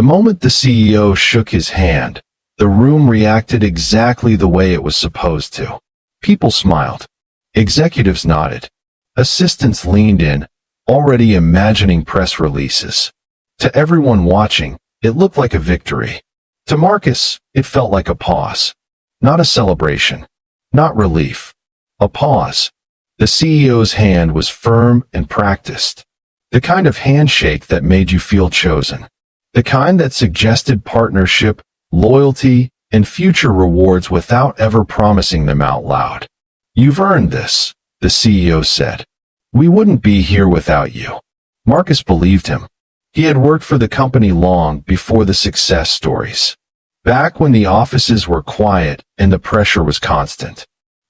The moment the CEO shook his hand, the room reacted exactly the way it was supposed to. People smiled. Executives nodded. Assistants leaned in, already imagining press releases. To everyone watching, it looked like a victory. To Marcus, it felt like a pause. Not a celebration. Not relief. A pause. The CEO's hand was firm and practiced. The kind of handshake that made you feel chosen. The kind that suggested partnership, loyalty, and future rewards without ever promising them out loud. "You've earned this," the CEO said. "We wouldn't be here without you." Marcus believed him. He had worked for the company long before the success stories. Back when the offices were quiet and the pressure was constant.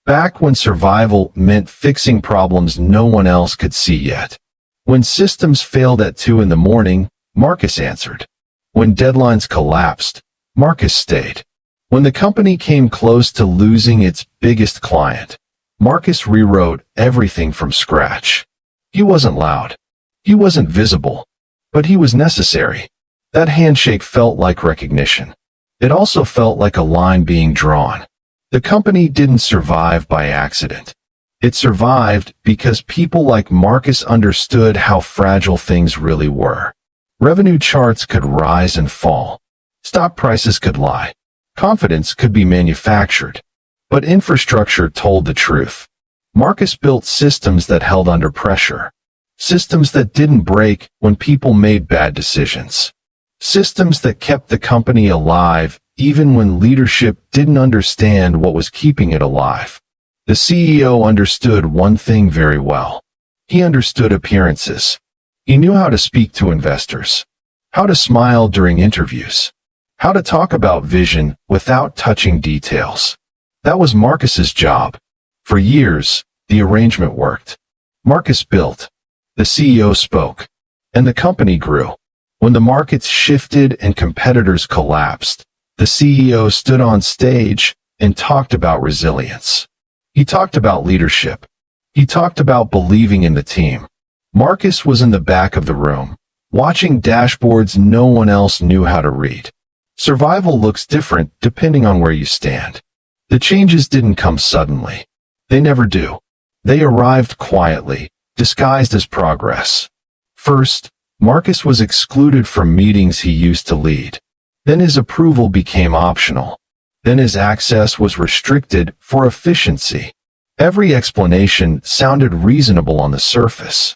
Back when survival meant fixing problems no one else could see yet. When systems failed at 2 in the morning, Marcus answered. When deadlines collapsed, Marcus stayed. When the company came close to losing its biggest client, Marcus rewrote everything from scratch. He wasn't loud. He wasn't visible. But he was necessary. That handshake felt like recognition. It also felt like a line being drawn. The company didn't survive by accident. It survived because people like Marcus understood how fragile things really were. Revenue charts could rise and fall. Stock prices could lie. Confidence could be manufactured. But infrastructure told the truth. Marcus built systems that held under pressure. Systems that didn't break when people made bad decisions. Systems that kept the company alive even when leadership didn't understand what was keeping it alive. The CEO understood one thing very well. He understood appearances. He knew how to speak to investors, how to smile during interviews, how to talk about vision without touching details. That was Marcus's job. For years, the arrangement worked. Marcus built. The CEO spoke. And the company grew. When the markets shifted and competitors collapsed, the CEO stood on stage and talked about resilience. He talked about leadership. He talked about believing in the team. Marcus was in the back of the room, watching dashboards no one else knew how to read. Survival looks different depending on where you stand. The changes didn't come suddenly. They never do. They arrived quietly, disguised as progress. First, Marcus was excluded from meetings he used to lead. Then his approval became optional. Then his access was restricted for efficiency. Every explanation sounded reasonable on the surface.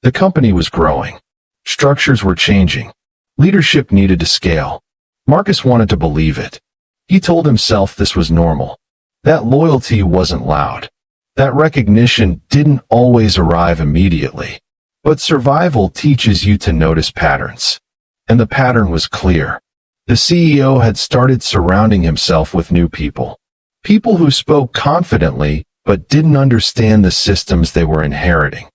The company was growing. Structures were changing. Leadership needed to scale. Marcus wanted to believe it. He told himself this was normal. That loyalty wasn't loud. That recognition didn't always arrive immediately. But survival teaches you to notice patterns. And the pattern was clear. The CEO had started surrounding himself with new people. People who spoke confidently but didn't understand the systems they were inheriting.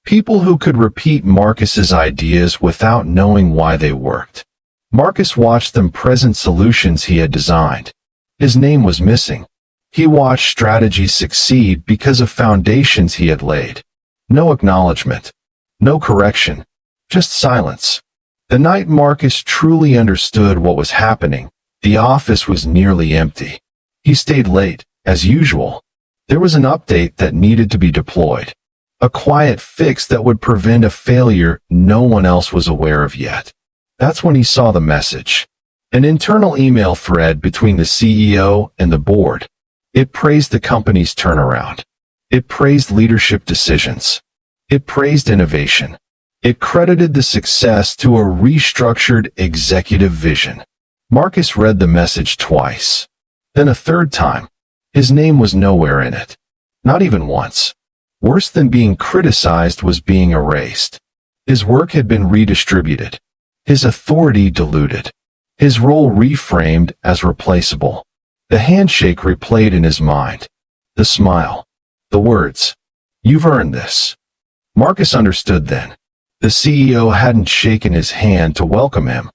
People who could repeat Marcus's ideas without knowing why they worked. Marcus watched them present solutions he had designed. His name was missing. He watched strategies succeed because of foundations he had laid. No acknowledgement. No correction. Just silence. The night Marcus truly understood what was happening, the office was nearly empty. He stayed late, as usual. There was an update that needed to be deployed. A quiet fix that would prevent a failure no one else was aware of yet. That's when he saw the message. An internal email thread between the CEO and the board. It praised the company's turnaround. It praised leadership decisions. It praised innovation. It credited the success to a restructured executive vision. Marcus read the message twice. Then a third time. His name was nowhere in it. Not even once. Worse than being criticized was being erased. His work had been redistributed. His authority diluted. His role reframed as replaceable. The handshake replayed in his mind. The smile. The words. "You've earned this." Marcus understood then. The CEO hadn't shaken his hand to welcome him.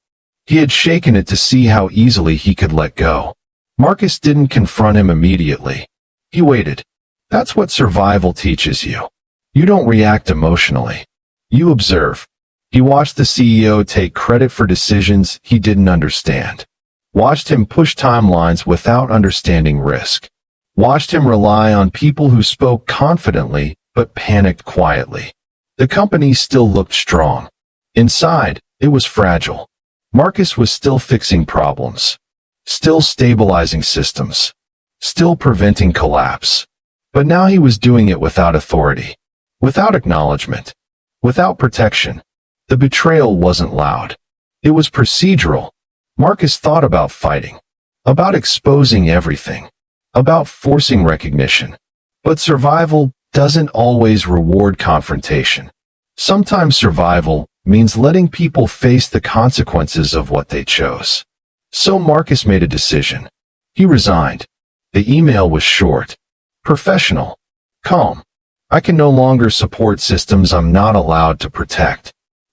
He had shaken it to see how easily he could let go. Marcus didn't confront him immediately. He waited. That's what survival teaches you. You don't react emotionally. You observe. He watched the CEO take credit for decisions he didn't understand. Watched him push timelines without understanding risk. Watched him rely on people who spoke confidently but panicked quietly. The company still looked strong. Inside, it was fragile. Marcus was still fixing problems. Still stabilizing systems. Still preventing collapse. But now he was doing it without authority. Without acknowledgement. Without protection. The betrayal wasn't loud. It was procedural. Marcus thought about fighting. About exposing everything. About forcing recognition. But survival doesn't always reward confrontation. Sometimes survival means letting people face the consequences of what they chose. So Marcus made a decision. He resigned. The email was short. Professional. Calm. I can no longer support systems I'm not allowed to protect.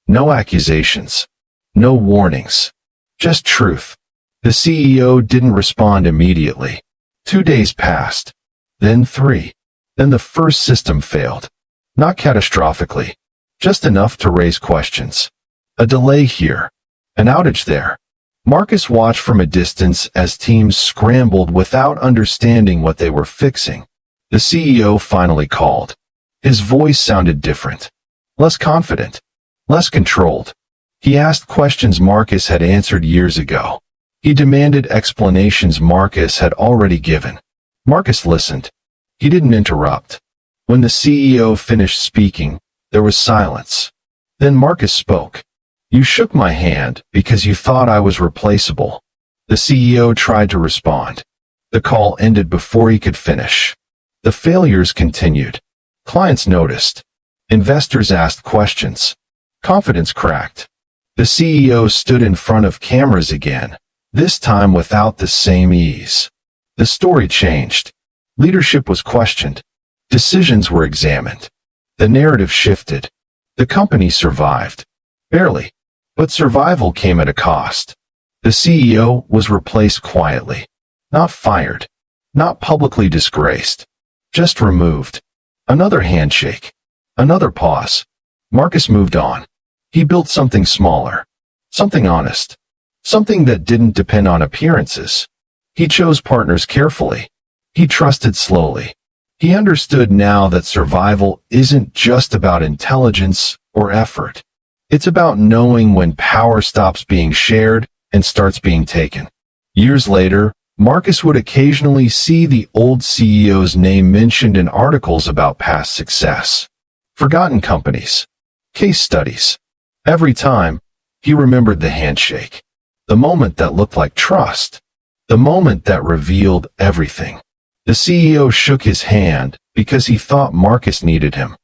No accusations. No warnings. Just truth. The CEO didn't respond immediately. 2 days passed. Then 3. Then the first system failed. Not catastrophically. Just enough to raise questions. A delay here. An outage there. Marcus watched from a distance as teams scrambled without understanding what they were fixing. The CEO finally called. His voice sounded different. Less confident. Less controlled. He asked questions Marcus had answered years ago. He demanded explanations Marcus had already given. Marcus listened. He didn't interrupt. When the CEO finished speaking, there was silence. Then Marcus spoke. You shook my hand because you thought I was replaceable. The CEO tried to respond. The call ended before he could finish. The failures continued. Clients noticed. Investors asked questions. Confidence cracked. The CEO stood in front of cameras again, this time without the same ease. The story changed. Leadership was questioned. Decisions were examined. The narrative shifted. The company survived. Barely. But survival came at a cost. The CEO was replaced quietly. Not fired. Not publicly disgraced. Just removed. Another handshake. Another pause. Marcus moved on. He built something smaller. Something honest. Something that didn't depend on appearances. He chose partners carefully. He trusted slowly. He understood now that survival isn't just about intelligence or effort. It's about knowing when power stops being shared and starts being taken. Years later, Marcus would occasionally see the old CEO's name mentioned in articles about past success. Forgotten companies. Case studies. Every time, he remembered the handshake. The moment that looked like trust. The moment that revealed everything. The CEO shook his hand because he thought Marcus needed him.